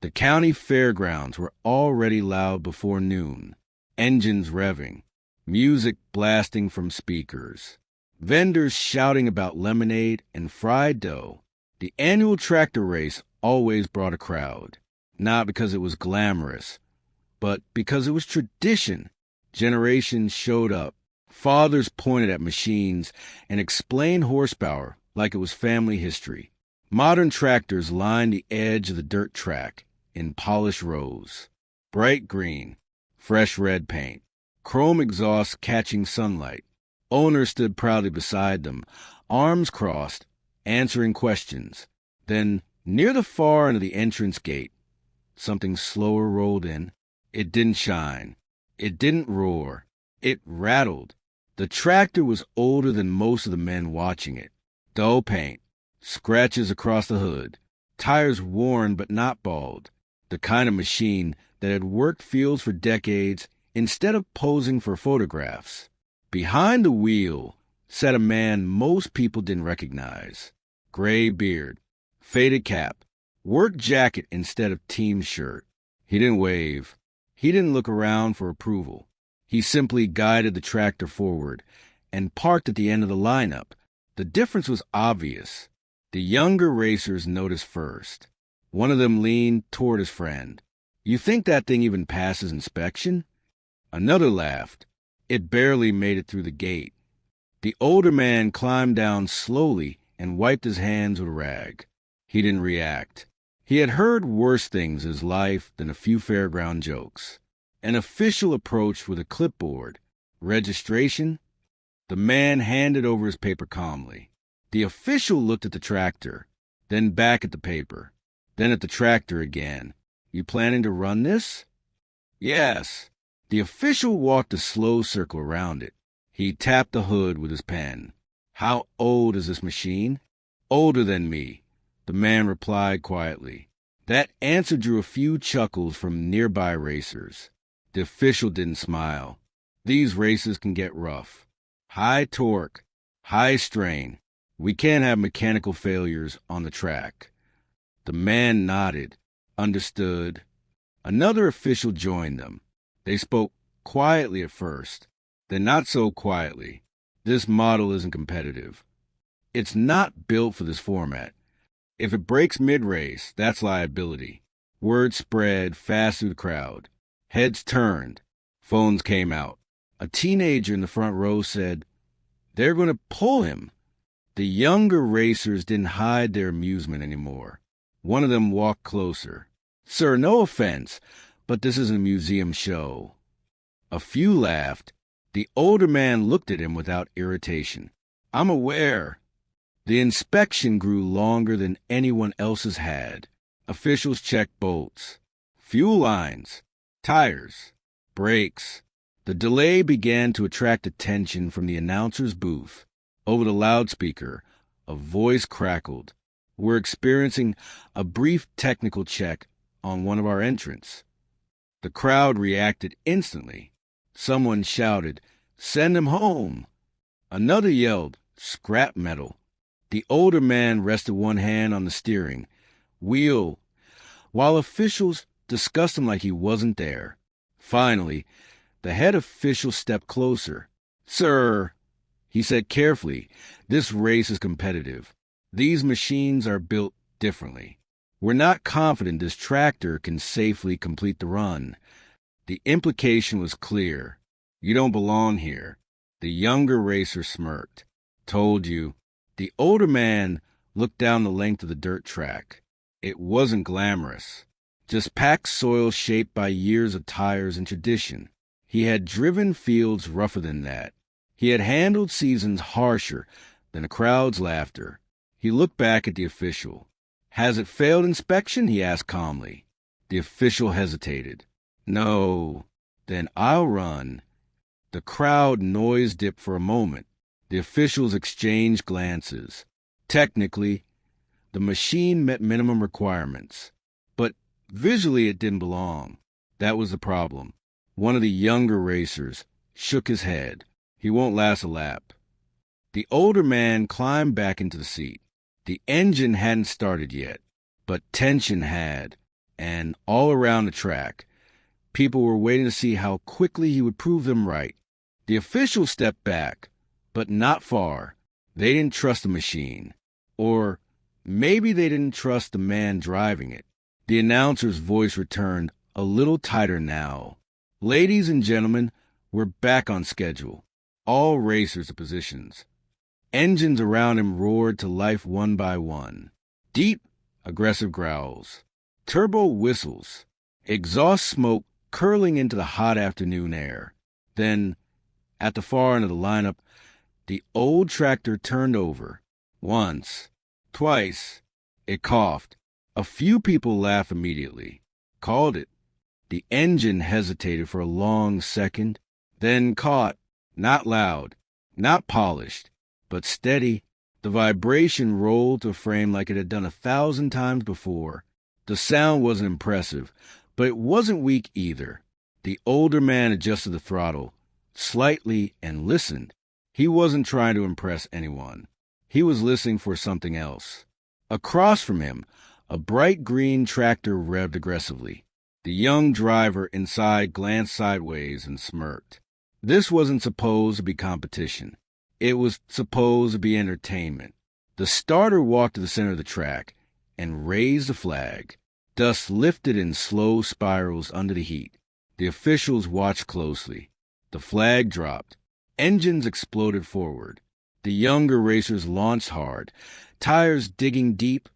The county fairgrounds were already loud before noon, engines revving, music blasting from speakers, vendors shouting about lemonade and fried dough. The annual tractor race always brought a crowd, not because it was glamorous, but because it was tradition. Generations showed up. Fathers pointed at machines and explained horsepower like it was family history. Modern tractors lined the edge of the dirt track in polished rows. Bright green, fresh red paint, chrome exhausts catching sunlight. Owners stood proudly beside them, arms crossed, answering questions. Then, near the far end of the entrance gate, something slower rolled in. It didn't shine. It didn't roar. It rattled. The tractor was older than most of the men watching it. Dull paint, scratches across the hood, tires worn but not bald. The kind of machine that had worked fields for decades instead of posing for photographs. Behind the wheel sat a man most people didn't recognize. Gray beard, faded cap, work jacket instead of team shirt. He didn't wave. He didn't look around for approval. He simply guided the tractor forward and parked at the end of the lineup. The difference was obvious. The younger racers noticed first. One of them leaned toward his friend. "You think that thing even passes inspection?" Another laughed. It barely made it through the gate. The older man climbed down slowly and wiped his hands with a rag. He didn't react. He had heard worse things in his life than a few fairground jokes. An official approached with a clipboard. Registration? The man handed over his paper calmly. The official looked at the tractor, then back at the paper, then at the tractor again. "You planning to run this?" "Yes." The official walked a slow circle around it. He tapped the hood with his pen. "How old is this machine?" "Older than me," the man replied quietly. That answer drew a few chuckles from nearby racers. The official didn't smile. "These races can get rough. High torque, high strain. We can't have mechanical failures on the track." The man nodded, understood. Another official joined them. They spoke quietly at first, then not so quietly. "This model isn't competitive. It's not built for this format. If it breaks mid-race, that's liability." Word spread fast through the crowd. Heads turned. Phones came out. A teenager in the front row said, "They're going to pull him." The younger racers didn't hide their amusement anymore. One of them walked closer. "Sir, no offense, but this is a museum show." A few laughed. The older man looked at him without irritation. "I'm aware." The inspection grew longer than anyone else's had. Officials checked bolts, fuel lines, tires, brakes. The delay began to attract attention from the announcer's booth. Over the loudspeaker, a voice crackled. "We're experiencing a brief technical check on one of our entrants." The crowd reacted instantly. Someone shouted, "Send him home." Another yelled, "Scrap metal." The older man rested one hand on the steering wheel, while officials discussed him like he wasn't there. Finally, the head official stepped closer. "Sir," he said carefully, "this race is competitive. These machines are built differently. We're not confident this tractor can safely complete the run." The implication was clear. "You don't belong here." The younger racer smirked. "Told you." The older man looked down the length of the dirt track. It wasn't glamorous, just packed soil shaped by years of tires and tradition. He had driven fields rougher than that. He had handled seasons harsher than a crowd's laughter. He looked back at the official. "Has it failed inspection?" he asked calmly. The official hesitated. "No." "Then I'll run." The crowd noise dipped for a moment. The officials exchanged glances. Technically, the machine met minimum requirements, but visually it didn't belong. That was the problem. One of the younger racers shook his head. "He won't last a lap." The older man climbed back into the seat. The engine hadn't started yet, but tension had. and all around the track, people were waiting to see how quickly he would prove them right. The officials stepped back, but not far. They didn't trust the machine. Or maybe they didn't trust the man driving it. The announcer's voice returned a little tighter now. Ladies and gentlemen, we're back on schedule. All racers to positions. Engines around him roared to life one by one. Deep, aggressive growls. Turbo whistles. Exhaust smoke curling into the hot afternoon air. Then, at the far end of the lineup, the old tractor turned over. Once, twice, it coughed. A few people laughed immediately. Called it. The engine hesitated for a long second, then caught, not loud, not polished, but steady. The vibration rolled to a frame like it had done 1,000 times before. The sound wasn't impressive, but it wasn't weak either. The older man adjusted the throttle slightly and listened. He wasn't trying to impress anyone. He was listening for something else. Across from him, a bright green tractor revved aggressively. The young driver inside glanced sideways and smirked. This wasn't supposed to be competition. It was supposed to be entertainment. The starter walked to the center of the track and raised the flag. Dust lifted in slow spirals under the heat. The officials watched closely. The flag dropped. Engines exploded forward. The younger racers launched hard, tires digging deep,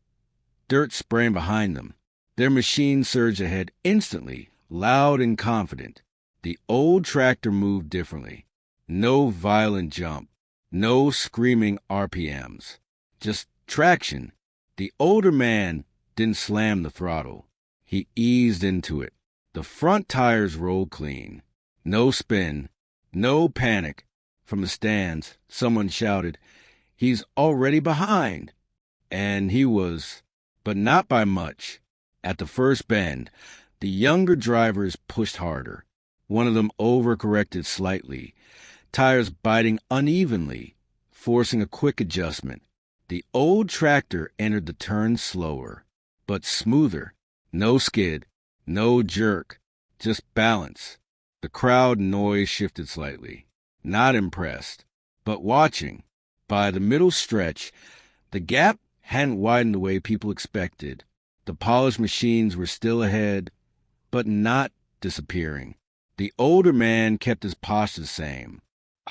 dirt spraying behind them. Their machine surged ahead instantly, loud and confident. The old tractor moved differently. No violent jump. No screaming RPMs. Just traction. The older man didn't slam the throttle. He eased into it. The front tires rolled clean. No spin. No panic. From the stands, someone shouted, "He's already behind." And he was, but not by much. At the first bend, the younger drivers pushed harder. One of them overcorrected slightly, tires biting unevenly, forcing a quick adjustment. The old tractor entered the turn slower, but smoother. No skid, no jerk, just balance. The crowd noise shifted slightly. Not impressed, but watching. By the middle stretch, the gap hadn't widened the way people expected. The polished machines were still ahead, but not disappearing. The older man kept his posture the same.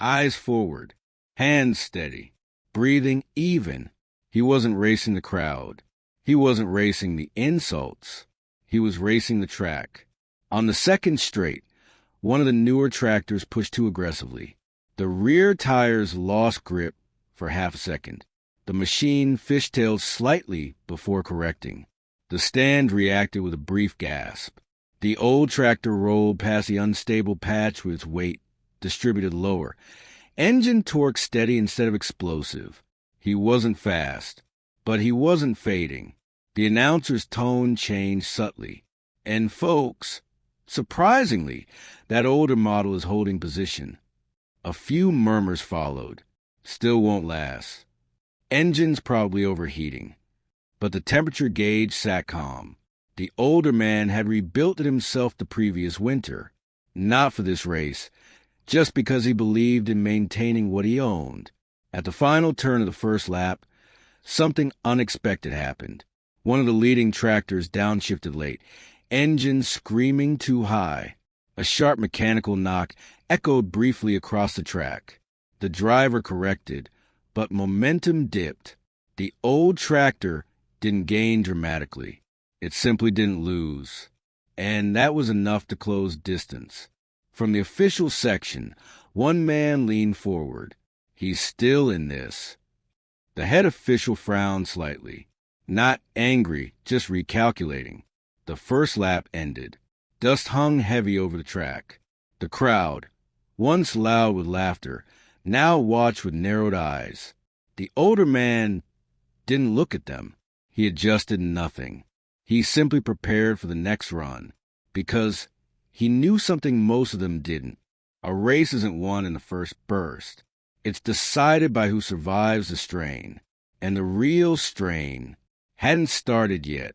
Eyes forward, hands steady, breathing even. He wasn't racing the crowd. He wasn't racing the insults. He was racing the track. On the second straight, one of the newer tractors pushed too aggressively. The rear tires lost grip for half a second. The machine fishtailed slightly before correcting. The stand reacted with a brief gasp. The old tractor rolled past the unstable patch with its weight distributed lower. Engine torque steady instead of explosive. He wasn't fast, but he wasn't fading. The announcer's tone changed subtly. And folks, surprisingly, that older model is holding position. A few murmurs followed. Still won't last. Engines probably overheating. But the temperature gauge sat calm. The older man had rebuilt it himself the previous winter. Not for this race, just because he believed in maintaining what he owned. At the final turn of the first lap, something unexpected happened. One of the leading tractors downshifted late, engine screaming too high. A sharp mechanical knock echoed briefly across the track. The driver corrected, but momentum dipped. The old tractor didn't gain dramatically. It simply didn't lose. And that was enough to close distance. From the official section, one man leaned forward. "He's still in this." The head official frowned slightly. Not angry, just recalculating. The first lap ended. Dust hung heavy over the track. The crowd, once loud with laughter, now watched with narrowed eyes. The older man didn't look at them. He adjusted nothing. He simply prepared for the next run, because he knew something most of them didn't. A race isn't won in the first burst. It's decided by who survives the strain. And the real strain hadn't started yet.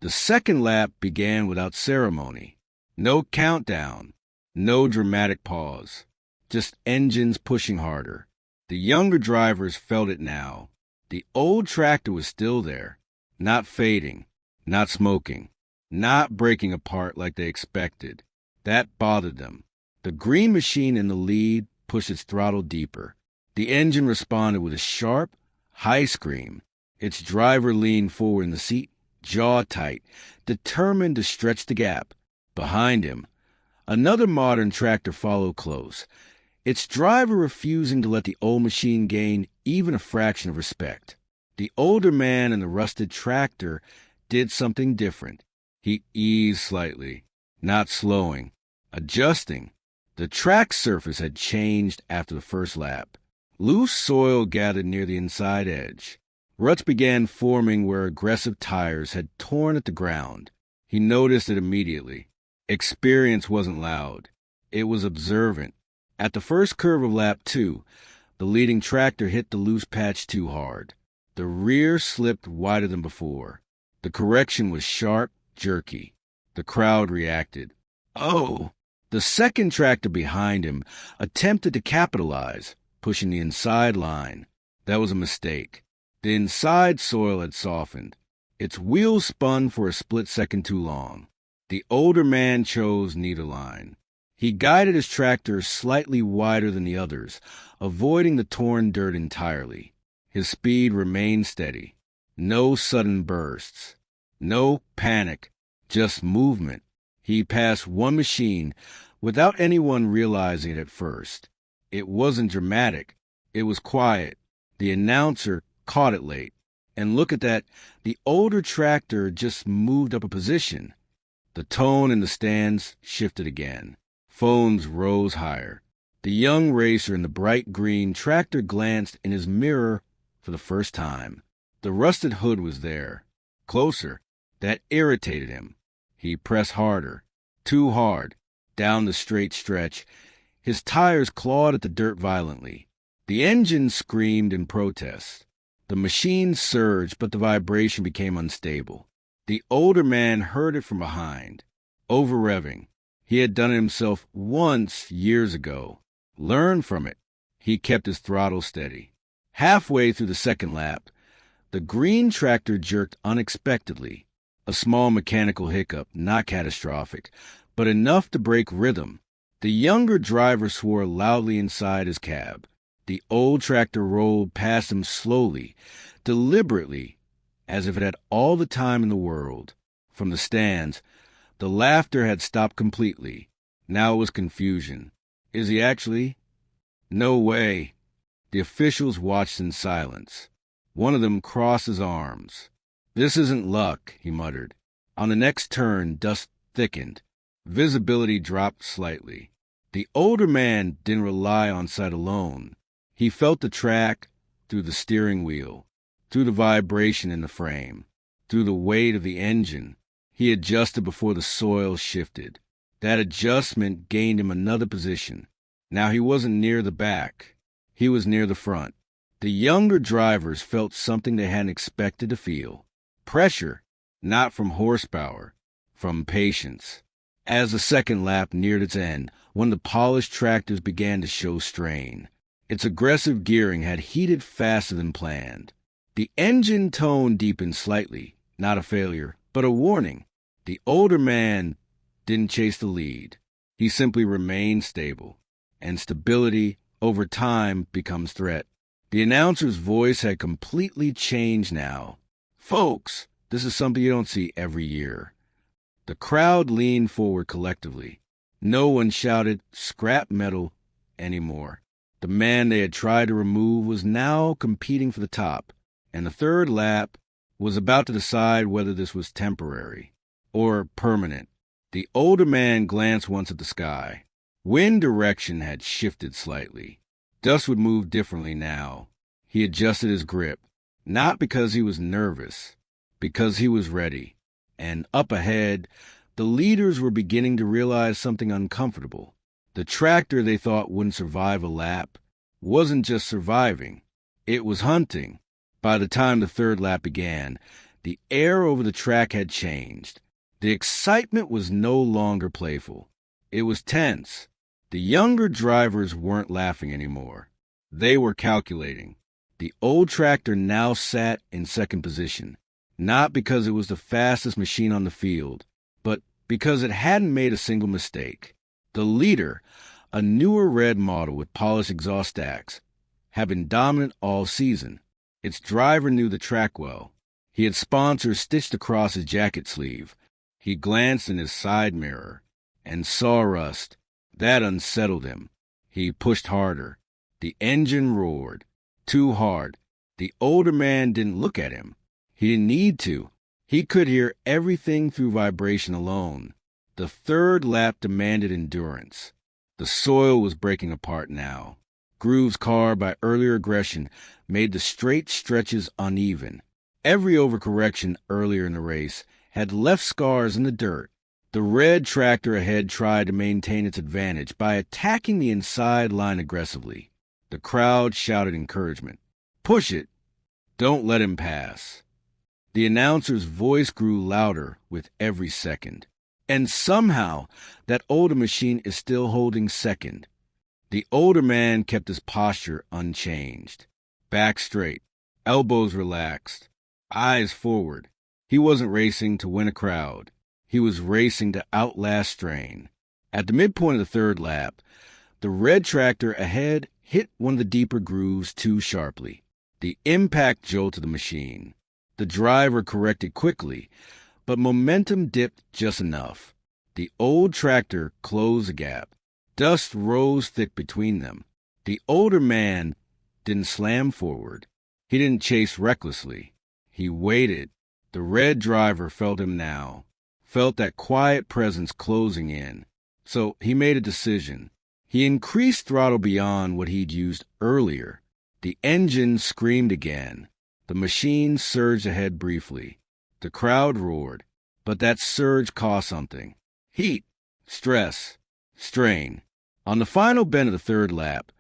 The second lap began without ceremony. No countdown, no dramatic pause, just engines pushing harder. The younger drivers felt it now. The old tractor was still there, not fading, not smoking, not breaking apart like they expected. That bothered them. The green machine in the lead pushed its throttle deeper. The engine responded with a sharp, high scream. Its driver leaned forward in the seat, jaw tight, determined to stretch the gap. Behind him, another modern tractor followed close, its driver refusing to let the old machine gain even a fraction of respect. The older man in the rusted tractor did something different. He eased slightly, not slowing, adjusting. The track surface had changed after the first lap. Loose soil gathered near the inside edge. Ruts began forming where aggressive tires had torn at the ground. He noticed it immediately. Experience wasn't loud. It was observant. At the first curve of lap 2, the leading tractor hit the loose patch too hard. The rear slipped wider than before. The correction was sharp, jerky. The crowd reacted. Oh! The second tractor behind him attempted to capitalize, pushing the inside line. That was a mistake. The inside soil had softened. Its wheels spun for a split second too long. The older man chose neither line. He guided his tractor slightly wider than the others, avoiding the torn dirt entirely. His speed remained steady. No sudden bursts. No panic. Just movement. He passed one machine without anyone realizing it at first. It wasn't dramatic. It was quiet. The announcer caught it late. And look at that, the older tractor just moved up a position. The tone in the stands shifted again. Phones rose higher. The young racer in the bright green tractor glanced in his mirror for the first time. The rusted hood was there. Closer. That irritated him. He pressed harder. Too hard. Down the straight stretch. His tires clawed at the dirt violently. The engine screamed in protest. The machine surged, but the vibration became unstable. The older man heard it from behind. Over-revving. He had done it himself once years ago. Learn from it. He kept his throttle steady. Halfway through the second lap, the green tractor jerked unexpectedly. A small mechanical hiccup, not catastrophic, but enough to break rhythm. The younger driver swore loudly inside his cab. The old tractor rolled past him slowly, deliberately, as if it had all the time in the world. From the stands, the laughter had stopped completely. Now it was confusion. Is he actually? No way. The officials watched in silence. One of them crossed his arms. This isn't luck, he muttered. On the next turn, dust thickened. Visibility dropped slightly. The older man didn't rely on sight alone. He felt the track through the steering wheel, through the vibration in the frame, through the weight of the engine. He adjusted before the soil shifted. That adjustment gained him another position. Now he wasn't near the back. He was near the front. The younger drivers felt something they hadn't expected to feel. Pressure, not from horsepower, from patience. As the second lap neared its end, one of the polished tractors began to show strain. Its aggressive gearing had heated faster than planned. The engine tone deepened slightly, not a failure, but a warning. The older man didn't chase the lead. He simply remained stable. And stability, over time, becomes threat. The announcer's voice had completely changed now. Folks, this is something you don't see every year. The crowd leaned forward collectively. No one shouted, "Scrap metal," anymore. The man they had tried to remove was now competing for the top, and the third lap was about to decide whether this was temporary or permanent. The older man glanced once at the sky. Wind direction had shifted slightly. Dust would move differently now. He adjusted his grip, not because he was nervous, because he was ready. And up ahead, the leaders were beginning to realize something uncomfortable. The tractor they thought wouldn't survive a lap wasn't just surviving. It was hunting. By the time the third lap began, The air over the track had changed. The excitement was no longer playful. It was tense. The younger drivers weren't laughing anymore. They were calculating. The old tractor now sat in second position, not because it was the fastest machine on the field, but because it hadn't made a single mistake. The leader, a newer red model with polished exhaust stacks, had been dominant all season. Its driver knew the track well. He had sponsors stitched across his jacket sleeve. He glanced in his side mirror and saw rust. That unsettled him. He pushed harder. The engine roared. Too hard. The older man didn't look at him. He didn't need to. He could hear everything through vibration alone. The third lap demanded endurance. The soil was breaking apart now. Grooves carved by earlier aggression made the straight stretches uneven. Every overcorrection earlier in the race had left scars in the dirt. The red tractor ahead tried to maintain its advantage by attacking the inside line aggressively. The crowd shouted encouragement. "Push it! Don't let him pass." The announcer's voice grew louder with every second. And somehow, that older machine is still holding second. The older man kept his posture unchanged. Back straight, elbows relaxed, eyes forward. He wasn't racing to win a crowd. He was racing to outlast strain. At the midpoint of the third lap, the red tractor ahead hit one of the deeper grooves too sharply. The impact jolted the machine. The driver corrected quickly, but momentum dipped just enough. The old tractor closed the gap. Dust rose thick between them. The older man didn't slam forward. He didn't chase recklessly. He waited. The red driver felt him now, felt that quiet presence closing in. So he made a decision. He increased throttle beyond what he'd used earlier. The engine screamed again. The machine surged ahead briefly. The crowd roared, but that surge cost something. Heat, stress, strain. On the final bend of the third lap,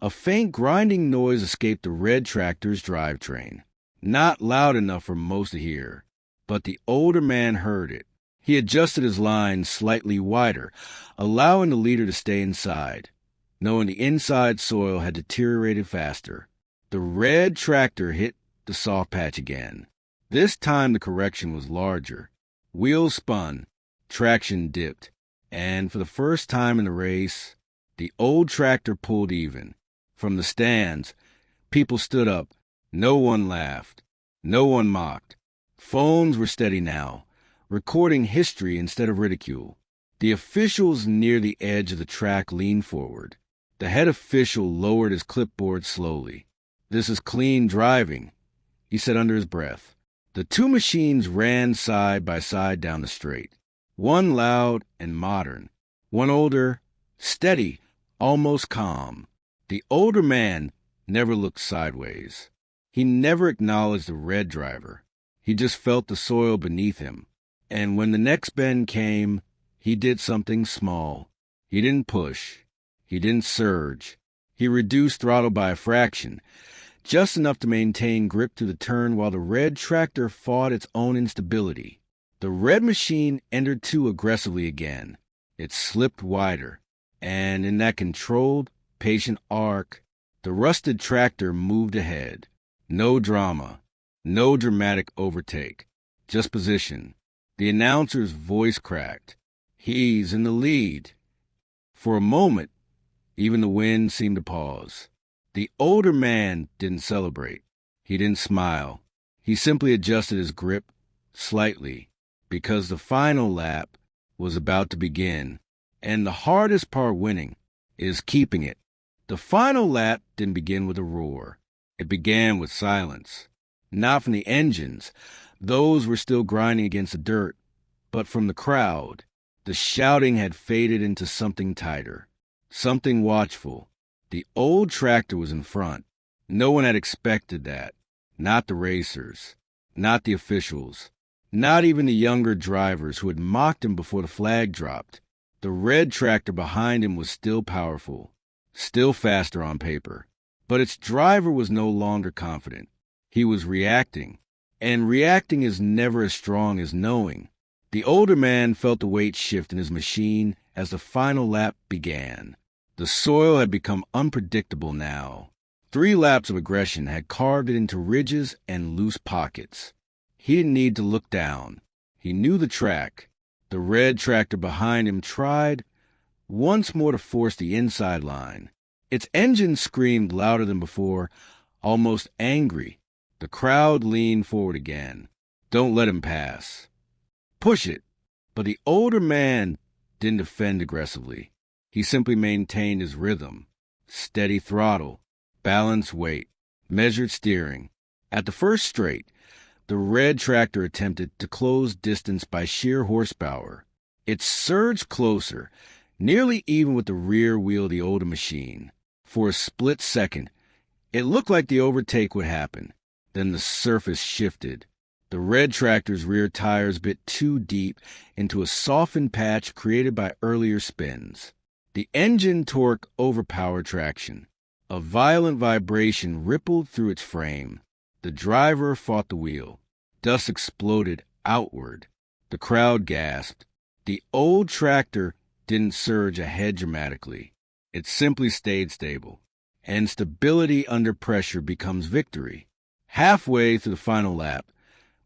a faint grinding noise escaped the red tractor's drivetrain. Not loud enough for most to hear, but the older man heard it. He adjusted his line slightly wider, allowing the leader to stay inside, knowing the inside soil had deteriorated faster. The red tractor hit the soft patch again. This time the correction was larger. Wheels spun, traction dipped, and for the first time in the race, the old tractor pulled even. From the stands, people stood up. No one laughed. No one mocked. Phones were steady now, recording history instead of ridicule. The officials near the edge of the track leaned forward. The head official lowered his clipboard slowly. "This is clean driving," he said under his breath. The two machines ran side by side down the straight. One loud and modern. One older, steady, almost calm. The older man never looked sideways. He never acknowledged the red driver. He just felt the soil beneath him. And when the next bend came, he did something small. He didn't push. He didn't surge. He reduced throttle by a fraction, just enough to maintain grip through the turn while the red tractor fought its own instability. The red machine entered too aggressively again. It slipped wider, and in that controlled, patient arc, the rusted tractor moved ahead. No drama, no dramatic overtake, just position. The announcer's voice cracked. "He's in the lead." For a moment, even the wind seemed to pause. The older man didn't celebrate. He didn't smile. He simply adjusted his grip slightly, because the final lap was about to begin. And the hardest part winning is keeping it. The final lap didn't begin with a roar. It began with silence. Not from the engines. Those were still grinding against the dirt. But from the crowd. The shouting had faded into something tighter. Something watchful. The old tractor was in front. No one had expected that. Not the racers. Not the officials. Not even the younger drivers who had mocked him before the flag dropped. The red tractor behind him was still powerful. Still faster on paper. But its driver was no longer confident. He was reacting. And reacting is never as strong as knowing. The older man felt the weight shift in his machine as the final lap began. The soil had become unpredictable now. 3 laps of aggression had carved it into ridges and loose pockets. He didn't need to look down. He knew the track. The red tractor behind him tried once more to force the inside line. Its engine screamed louder than before, almost angry. The crowd leaned forward again. Don't let him pass. Push it. But the older man didn't defend aggressively. He simply maintained his rhythm. Steady throttle, balanced weight, measured steering. At the first straight, the red tractor attempted to close distance by sheer horsepower. It surged closer, nearly even with the rear wheel of the older machine. For a split second, it looked like the overtake would happen. Then the surface shifted. The red tractor's rear tires bit too deep into a softened patch created by earlier spins. The engine torque overpowered traction. A violent vibration rippled through its frame. The driver fought the wheel. Dust exploded outward. The crowd gasped. The old tractor didn't surge ahead dramatically. It simply stayed stable. And stability under pressure becomes victory. Halfway through the final lap,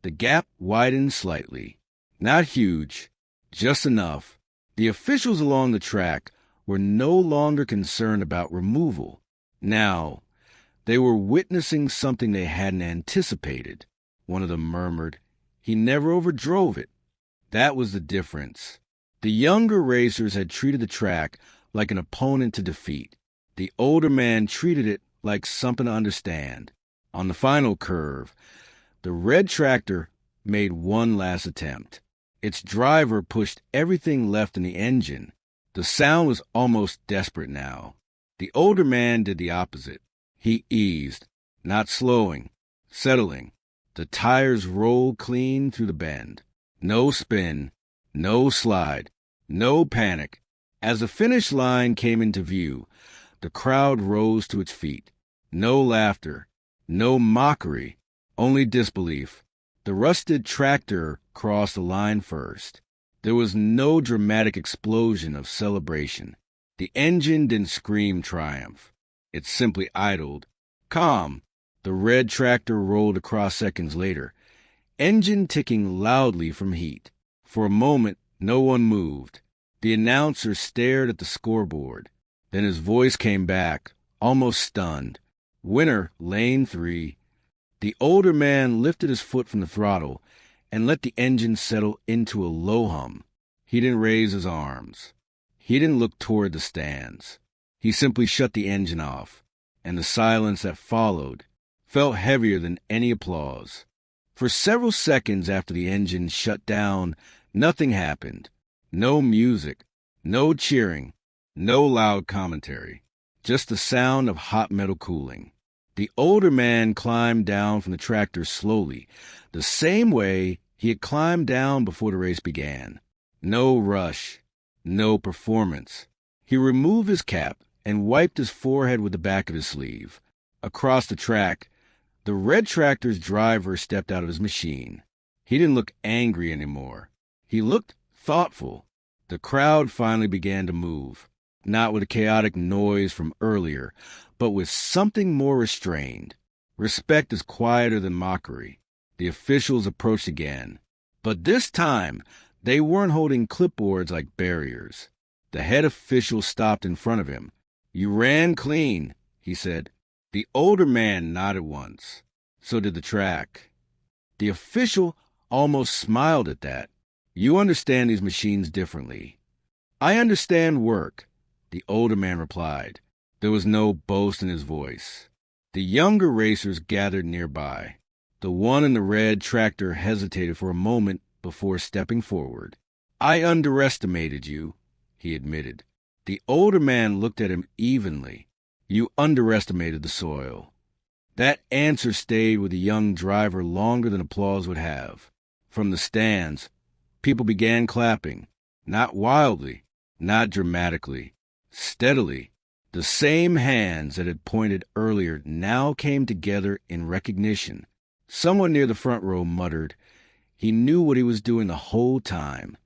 the gap widened slightly. Not huge, just enough. The officials along the track were no longer concerned about removal. Now, they were witnessing something they hadn't anticipated. One of them murmured, "He never overdrove it." That was the difference. The younger racers had treated the track like an opponent to defeat. The older man treated it like something to understand. On the final curve, the red tractor made one last attempt. Its driver pushed everything left in the engine. The sound was almost desperate now. The older man did the opposite. He eased, not slowing, settling. The tires rolled clean through the bend. No spin, no slide, no panic. As the finish line came into view, the crowd rose to its feet. No laughter, no mockery, only disbelief. The rusted tractor crossed the line first. There was no dramatic explosion of celebration. The engine didn't scream triumph. It simply idled, calm. The red tractor rolled across seconds later, engine ticking loudly from heat. For a moment, no one moved. The announcer stared at the scoreboard. Then his voice came back, almost stunned. Winner, lane 3. The older man lifted his foot from the throttle and let the engine settle into a low hum. He didn't raise his arms. He didn't look toward the stands. He simply shut the engine off, and the silence that followed felt heavier than any applause. For several seconds after the engine shut down, nothing happened. No music, no cheering, no loud commentary, just the sound of hot metal cooling. The older man climbed down from the tractor slowly, the same way he had climbed down before the race began. No rush, no performance. He removed his cap and wiped his forehead with the back of his sleeve. Across the track, the red tractor's driver stepped out of his machine. He didn't look angry anymore. He looked thoughtful. The crowd finally began to move, not with the chaotic noise from earlier, but with something more restrained. Respect is quieter than mockery. The officials approached again, but this time they weren't holding clipboards like barriers. The head official stopped in front of him. "You ran clean," he said. The older man nodded once. So did the track. The official almost smiled at that. "You understand these machines differently." "I understand work," the older man replied. There was no boast in his voice. The younger racers gathered nearby. The one in the red tractor hesitated for a moment before stepping forward. "I underestimated you," he admitted. The older man looked at him evenly. "You underestimated the soil." That answer stayed with the young driver longer than applause would have. From the stands, people began clapping, not wildly, not dramatically, steadily. The same hands that had pointed earlier now came together in recognition. Someone near the front row muttered. He knew what he was doing the whole time.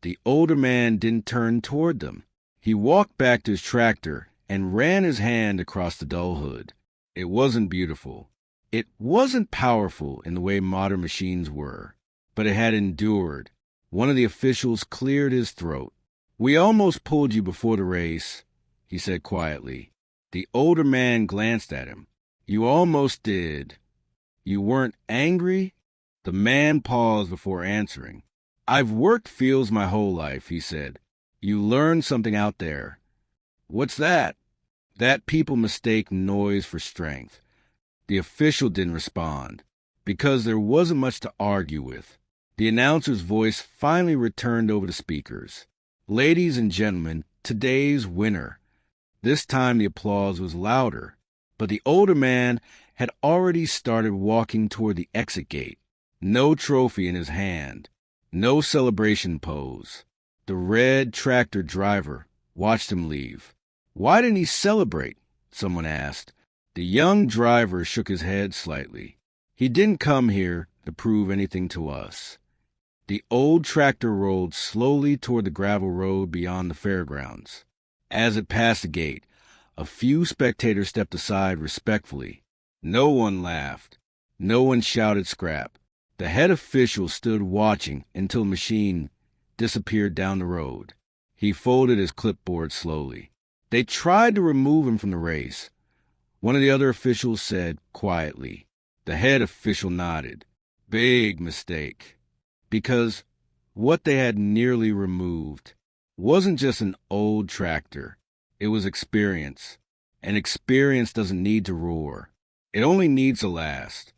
The older man didn't turn toward them. He walked back to his tractor and ran his hand across the dull hood. It wasn't beautiful. It wasn't powerful in the way modern machines were, but it had endured. One of the officials cleared his throat. "We almost pulled you before the race," he said quietly. The older man glanced at him. "You almost did. You weren't angry?" The man paused before answering. "I've worked fields my whole life," he said. "You learn something out there." "What's that?" "That people mistake noise for strength." The official didn't respond, because there wasn't much to argue with. The announcer's voice finally returned over the speakers. "Ladies and gentlemen, today's winner." This time the applause was louder, but the older man had already started walking toward the exit gate. No trophy in his hand, no celebration pose. The red tractor driver watched him leave. "Why didn't he celebrate?" someone asked. The young driver shook his head slightly. "He didn't come here to prove anything to us." The old tractor rolled slowly toward the gravel road beyond the fairgrounds. As it passed the gate, a few spectators stepped aside respectfully. No one laughed. No one shouted scrap. The head official stood watching until the machine disappeared down the road. He folded his clipboard slowly. "They tried to remove him from the race," one of the other officials said quietly. The head official nodded. "Big mistake." Because what they had nearly removed wasn't just an old tractor. It was experience. And experience doesn't need to roar. It only needs to last.